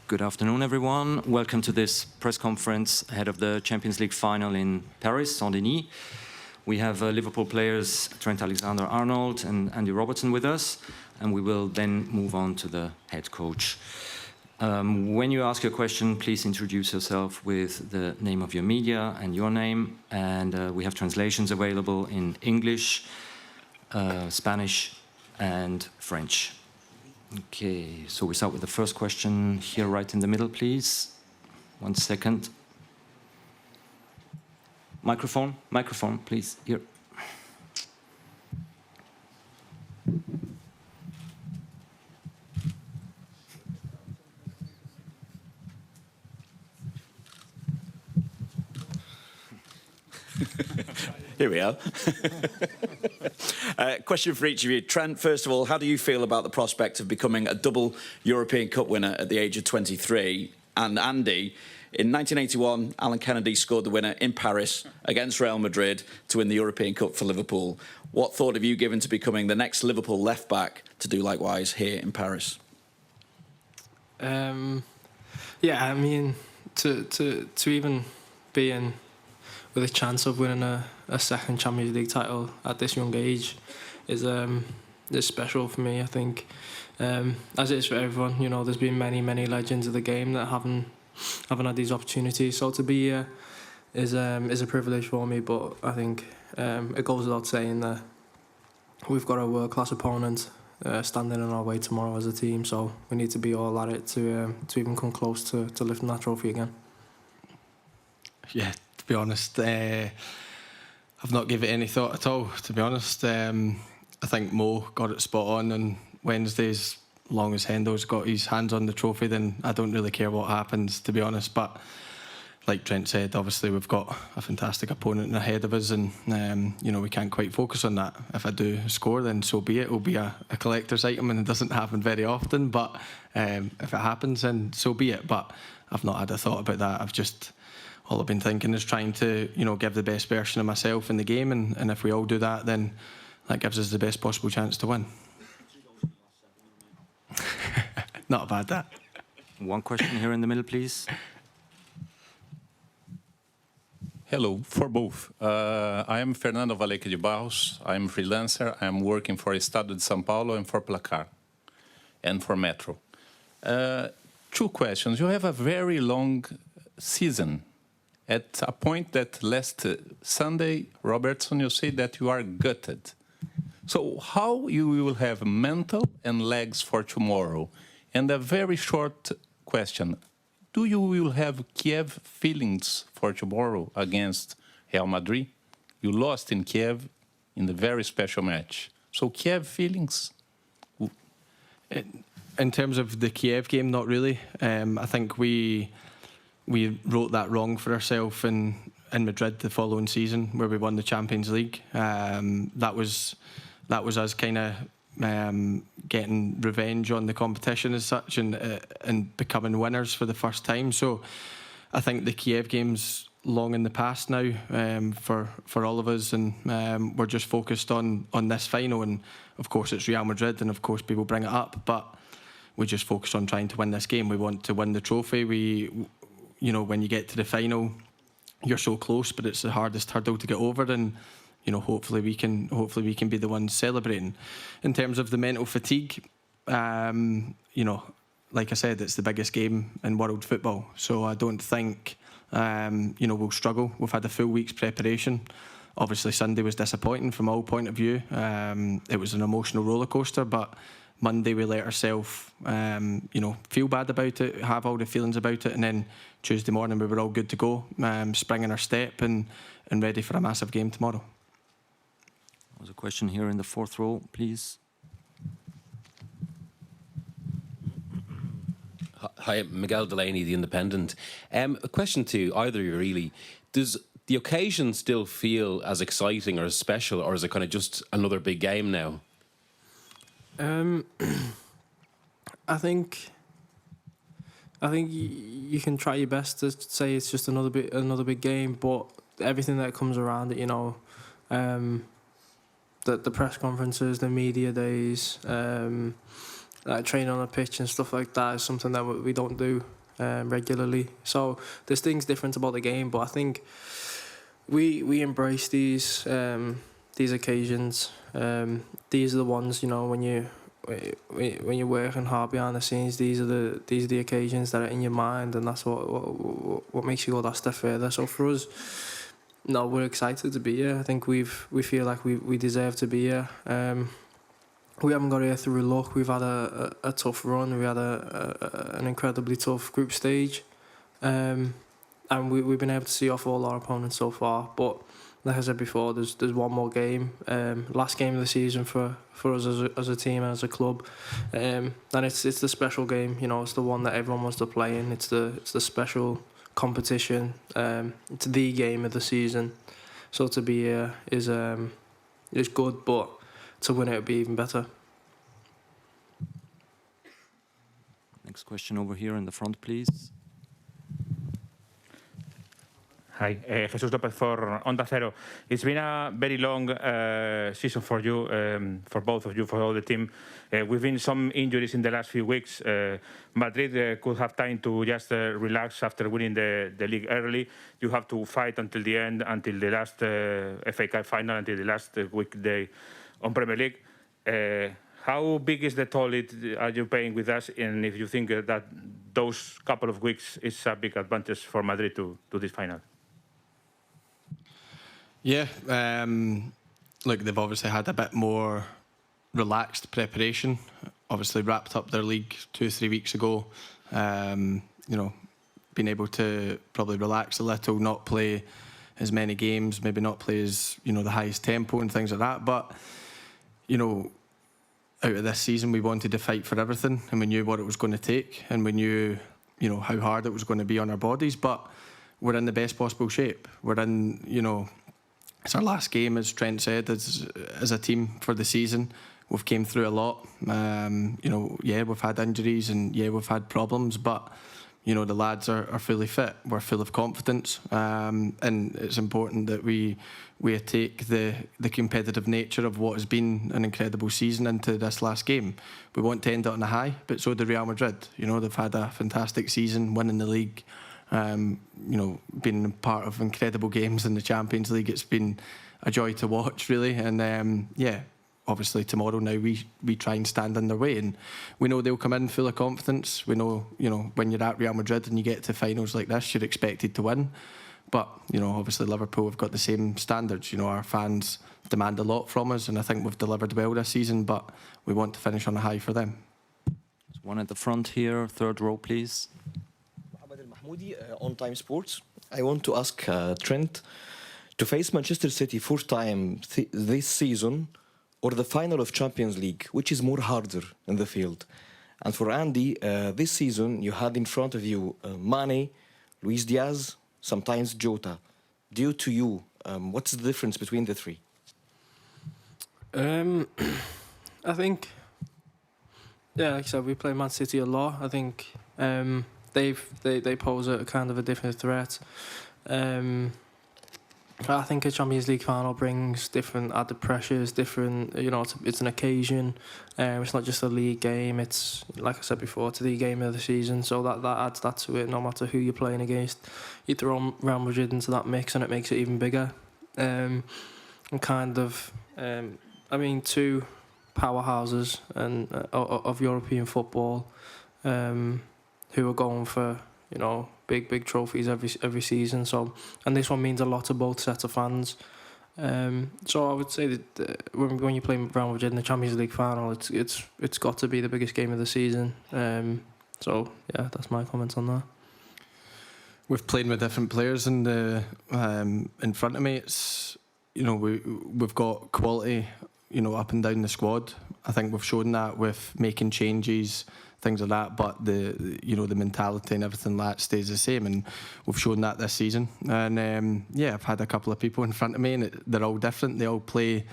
Good afternoon, everyone. Welcome to this press conference ahead of the Champions League final in Paris, Saint-Denis. We have Liverpool players Trent Alexander-Arnold and Andy Robertson with us, and we will then move on to the head coach. When you ask your question, please introduce yourself with the name of your media and your name, and we have translations available in English, Spanish, and French. Okay, so we start with the first question here right in the middle, please. 1 second. Microphone, please, here. Here we are. Question for each of you. Trent, first of all, how do you feel about the prospect of becoming a double European Cup winner at the age of 23? And Andy, in 1981, Alan Kennedy scored the winner in Paris against Real Madrid to win the European Cup for Liverpool. What thought have you given to becoming the next Liverpool left-back to do likewise here in Paris? Yeah, I mean, to even be in with a chance of winning a second Champions League title at this young age is special for me, I think. As it is for everyone, you know, there's been many legends of the game that haven't had these opportunities. So to be here is a privilege for me. But I think it goes without saying that we've got a world-class opponent standing in our way tomorrow as a team. So we need to be all at it to even come close to lifting that trophy again. Yeah, to be honest, I've not given it any thought at all, to be honest. I think Mo got it spot on Wednesdays. Long as Hendo's got his hands on the trophy, then I don't really care what happens, to be honest. But like Trent said, obviously we've got a fantastic opponent ahead of us, and you know, we can't quite focus on that. If I do score, then so be it. It'll be a collector's item, and it doesn't happen very often. But if it happens, then so be it. But I've not had a thought about that. All I've been thinking is trying to, you know, give the best version of myself in the game, and if we all do that, then that gives us the best possible chance to win. Not bad, that. One question here in the middle, please. Hello, for both. I am Fernando Valeque de Barros. I am a freelancer. I am working for Estado de São Paulo and for Placar and for Metro. 2 questions. You have a very long season. At a point that last Sunday, Robertson, you say that you are gutted. So how you will have mental and legs for tomorrow? And a very short question. Do you will have Kiev feelings for tomorrow against Real Madrid? You lost in Kiev in the very special match. So Kiev feelings? In terms of the Kiev game, not really. I think we wrote that wrong for ourselves in Madrid the following season, where we won the Champions League. That was us kind of getting revenge on the competition as such, and becoming winners for the first time. So I think the Kiev game's long in the past now for all of us, and we're just focused on this final. And of course it's Real Madrid, and of course people bring it up, but we just focus on trying to win this game. We want to win the trophy. You know, when you get to the final, you're so close, but it's the hardest hurdle to get over, and you know, hopefully we can be the ones celebrating. In terms of the mental fatigue, you know, like I said, it's the biggest game in world football, so I don't think you know, we'll struggle. We've had a full week's preparation. Obviously Sunday was disappointing from all point of view. It was an emotional roller coaster, but Monday we let ourselves, you know, feel bad about it, have all the feelings about it, and then Tuesday morning we were all good to go, spring in our step and ready for a massive game tomorrow. There's a question here in the 4th row, please. Hi, Miguel Delaney, The Independent. A question to either of you, really. Does the occasion still feel as exciting or as special, or is it kind of just another big game now? I think you can try your best to say it's just another big game, but everything that comes around it, you know, the press conferences, the media days, training on a pitch and stuff like that is something that we don't do regularly. So there's things different about the game, but I think we embrace these occasions. These are the ones, you know, when you're working hard behind the scenes. These are the occasions that are in your mind, and that's what makes you go that step further. So for us, no, we're excited to be here. I think we feel like we deserve to be here. We haven't got here through luck. We've had a tough run. We had an incredibly tough group stage, and we've been able to see off all our opponents so far. But like I said before, there's one more game, last game of the season for us as a team and as a club, and it's the special game. You know, it's the one that everyone wants to play in. It's the special competition. It's the game of the season. So to be here is good, but to win it would be even better. Next question over here in the front, please. Hi, Jesus Lopez for Onda Cero. It's been a very long season for you, for both of you, for all the team. We've been some injuries in the last few weeks. Madrid could have time to just relax after winning the league early. You have to fight until the end, until the last FA Cup final, until the last weekday on Premier League. How big is the toll are you paying with us? And if you think that those couple of weeks is a big advantage for Madrid to this final? Yeah, look, they've obviously had a bit more relaxed preparation. Obviously wrapped up their league 2 or 3 weeks ago. You know, been able to probably relax a little, not play as many games, maybe not play as, you know, the highest tempo and things like that. But, you know, out of this season, we wanted to fight for everything, and we knew what it was going to take, and we knew, you know, how hard it was going to be on our bodies. But we're in the best possible shape. We're in, you know, it's our last game, as Trent said, as a team for the season. We've came through a lot. You know, yeah, we've had injuries and yeah, we've had problems, but you know, the lads are fully fit. We're full of confidence, and it's important that we take the competitive nature of what has been an incredible season into this last game. We want to end it on a high, but so did Real Madrid. You know, they've had a fantastic season, winning the league. You know, being part of incredible games in the Champions League, it's been a joy to watch, really. And yeah, obviously tomorrow now we try and stand in their way, and we know they'll come in full of confidence. We know, you know, when you're at Real Madrid and you get to finals like this, you're expected to win. But you know, obviously Liverpool have got the same standards. You know, our fans demand a lot from us, and I think we've delivered well this season. But we want to finish on a high for them. There's one at the front here, third row, please. On Time Sports. I want to ask Trent, to face Manchester City first time this season, or the final of Champions League, which is more harder in the field? And for Andy, this season you had in front of you Mane, Luis Diaz, sometimes Jota. Due to you, what's the difference between the three? I think, yeah, like I said, we play Man City a lot. I think they pose a kind of a different threat. I think a Champions League final brings different added pressures, different, you know, it's an occasion. It's not just a league game, it's, like I said before, it's the game of the season, so that adds that to it. No matter who you're playing against, you throw Real Madrid into that mix and it makes it even bigger. And kind of, I mean, two powerhouses and of European football, who are going for, you know, big trophies every season. So, and this one means a lot to both sets of fans. So I would say that when you play Real Madrid in the Champions League final, it's got to be the biggest game of the season. So yeah, that's my comments on that. We've played with different players in front of me. It's, you know, we've got quality, you know, up and down the squad. I think we've shown that with making changes, things like that, but the mentality and everything like that stays the same, and we've shown that this season. And yeah, I've had a couple of people in front of me, and they're all different. They all play,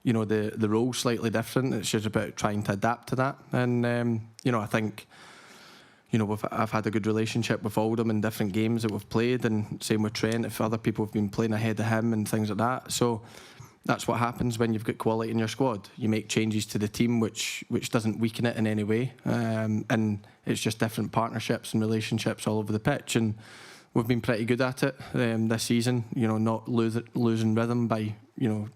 you know, the role slightly different. It's just about trying to adapt to that. And you know, I think, you know, I've had a good relationship with all of them in different games that we've played, and same with Trent. If other people have been playing ahead of him and things like that, so that's what happens when you've got quality in your squad. You make changes to the team which doesn't weaken it in any way, and it's just different partnerships and relationships all over the pitch. And we've been pretty good at it this season. Not losing rhythm by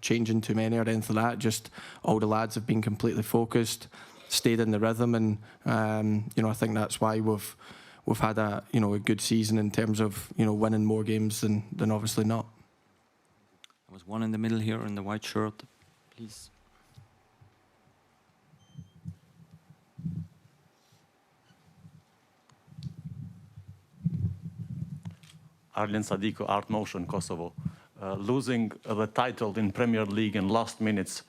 changing too many or anything like that. Just all the lads have been completely focused, stayed in the rhythm, and I think that's why we've had a good season in terms of winning more games than obviously not. There was one in the middle here in the white shirt, please. Arlen Sadiko, Art Motion, Kosovo. Losing the title in Premier League in last minutes,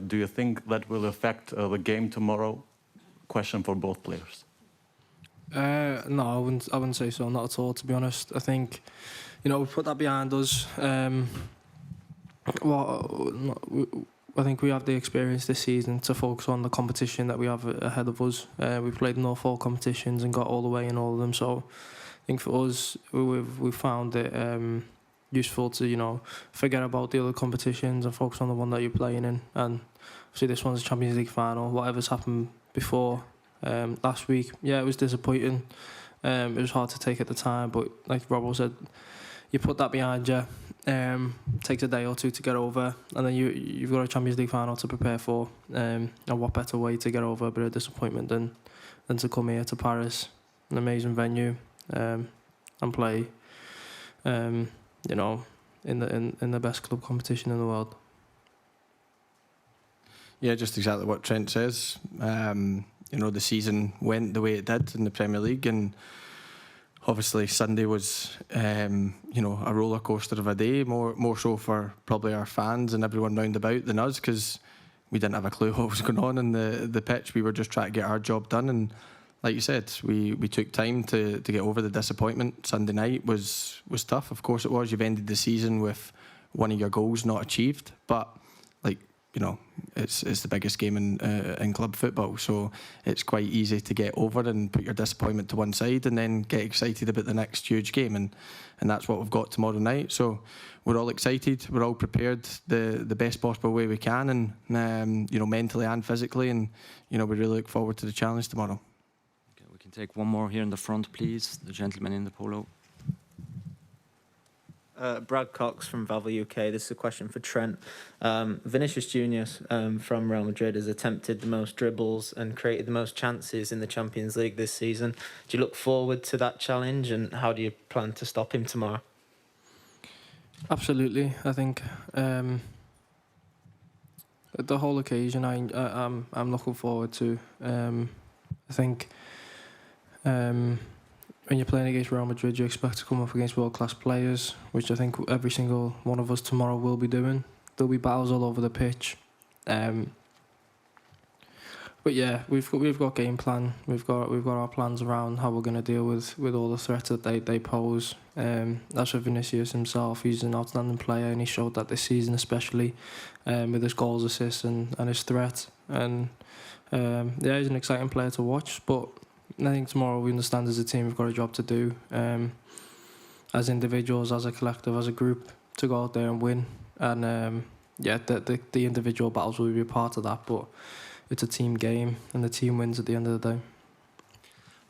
do you think that will affect the game tomorrow? Question for both players. No, I wouldn't say so, not at all, to be honest. I think, we put that behind us. I think we have the experience this season to focus on the competition that we have ahead of us. We've played in all 4 competitions and got all the way in all of them, so I think for us, we've found it useful to, forget about the other competitions and focus on the one that you're playing in. And obviously this one's a Champions League final. Whatever's happened before last week, yeah, it was disappointing. It was hard to take at the time, but like Robbo said, you put that behind you. Takes a day or two to get over, and then you've got a Champions League final to prepare for. And what better way to get over a bit of disappointment than to come here to Paris, an amazing venue, and play, in the best club competition in the world. Yeah, just exactly what Trent says. The season went the way it did in the Premier League, and obviously Sunday was, a roller coaster of a day, more so for probably our fans and everyone round about than us, because we didn't have a clue what was going on in the pitch. We were just trying to get our job done, and like you said, we took time to get over the disappointment. Sunday night was tough, of course it was. You've ended the season with one of your goals not achieved, but it's the biggest game in club football, so it's quite easy to get over and put your disappointment to one side and then get excited about the next huge game, and that's what we've got tomorrow night. So we're all excited, we're all prepared the best possible way we can, and mentally and physically, and we really look forward to the challenge tomorrow. Okay, we can take one more here in the front, please. The gentleman in the polo. Brad Cox from Valve UK. This is a question for Trent. Vinicius Junior from Real Madrid has attempted the most dribbles and created the most chances in the Champions League this season. Do you look forward to that challenge, and how do you plan to stop him tomorrow? Absolutely. I think the whole occasion I'm looking forward to. I think when you're playing against Real Madrid, you expect to come up against world-class players, which I think every single one of us tomorrow will be doing. There'll be battles all over the pitch. But yeah, we've got game plan. We've got our plans around how we're going to deal with all the threats that they pose. That's for Vinicius himself. He's an outstanding player, and he showed that this season, especially with his goals, assists, and his threat. And yeah, he's an exciting player to watch. But I think tomorrow we understand as a team we've got a job to do, as individuals, as a collective, as a group, to go out there and win. And yeah, the individual battles will be a part of that, but it's a team game, and the team wins at the end of the day.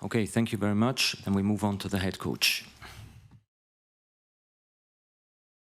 Okay, thank you very much. And we move on to the head coach.